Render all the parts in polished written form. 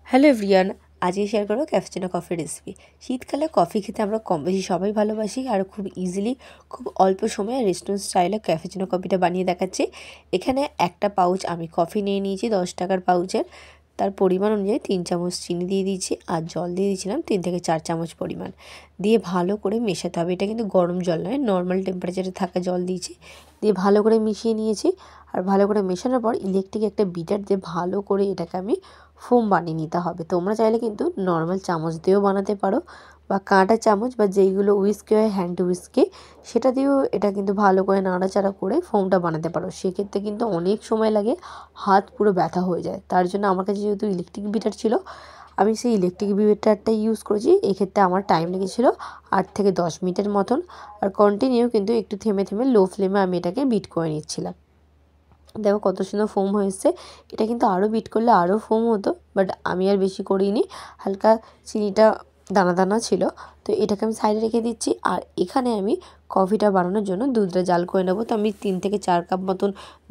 Hello everyone, আজকে share করবো cappuccino coffee recipe. শীতকালে কফি খেতে আমরা কম বেশি সবাই ভালোবাসি, আর খুব ইজিলি খুব অল্প সময়ে রেস্টুরেন্ট স্টাইলে ক্যাপুচিনো কফিটা বানিয়ে দেখাচ্ছি। এখানে একটা পাউচ আমি কফি নিয়ে নিয়েছি 10 টাকার পাউচের। তার পরিমাণ অনুযায়ী 3 চামচ চিনি দিয়ে দিয়েছি, আর জল দিয়ে দিয়েছিলাম 3 থেকে 4 চামচ পরিমাণ। দিয়ে ভালো করে মেশাতে হবে। এটা কিন্তু গরম জল নয়, নর্মাল টেম্পারেচারে থাকা জল দিয়েছি। দিয়ে ভালো করে মিশিয়ে নিয়েছি। আর ভালো করে মেশানোর পর ইলেকট্রিক একটা বিটার দিয়ে ভালো করে এটাকে আমি ফোম বানিয়ে নিতে হবে। তোমরা চাইলে কিন্তু নর্মাল চামচ দিয়েও বানাতে পারো, বা কাঁটা চামচ বা যেইগুলো উইস্কি হয় হ্যান্ড উইস্কি, সেটা দিয়েও এটা কিন্তু ভালো করে নাড়াচাড়া করে ফোমটা বানাতে পারো। সেক্ষেত্রে কিন্তু অনেক সময় লাগে, হাত পুরো ব্যথা হয়ে যায়। তার জন্য আমার কাছে যেহেতু ইলেকট্রিক বিটার ছিল, আমি সেই ইলেকট্রিক বিটারটা ইউজ করেছি। এক্ষেত্রে আমার টাইম লেগেছিলো 8 থেকে 10 মিনিটের মতন। আর কন্টিনিউ কিন্তু একটু থেমে থেমে লো ফ্লেমে আমি এটাকে বিট করে নিচ্ছিলাম। দেখো কত সুন্দর ফোম হয়েছে। এটা কিন্তু আরও বিট করলে আরও ফোম হতো, বাট আমি আর বেশি করিনি। হালকা চিনিটা দানা দানা ছিল, তো এটাকে আমি সাইডে রেখে দিচ্ছি। আর এখানে আমি কফিটা বানানোর জন্য দুধটা জাল করে নেবো। তো আমি 3 থেকে 4 কাপ মতন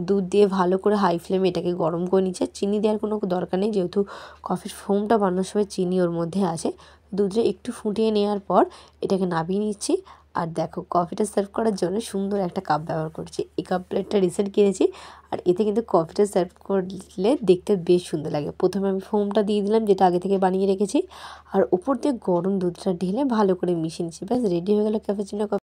দুধ দিয়ে ভালো করে হাই ফ্লেমে এটাকে গরম করে নিচ্ছি। চিনি দেওয়ার কোনো দরকার নেই, যেহেতু কফির ফোমটা বানানোর সময় চিনি ওর মধ্যে আছে। দুধটা একটু ফুটিয়ে নেওয়ার পর এটাকে নামিয়ে নিচ্ছি। আর দেখো কফিটা সার্ভ করার জন্য সুন্দর একটা কাপ ব্যবহার করছি। এই কাপ প্লেটটা রিসেন্ট কিনেছি। আর এতে কিন্তু কফিটা সার্ভ করলে দেখতে বেশ সুন্দর লাগে। প্রথমে আমি ফোমটা দিয়ে দিলাম, যেটা আগে থেকে বানিয়ে রেখেছি, আর উপর দিয়ে গরম দুধটা ঢেলে ভালো করে মিশিয়ে নিচ্ছি। ব্যাস রেডি হয়ে গেল ক্যাপুচিনো কফি।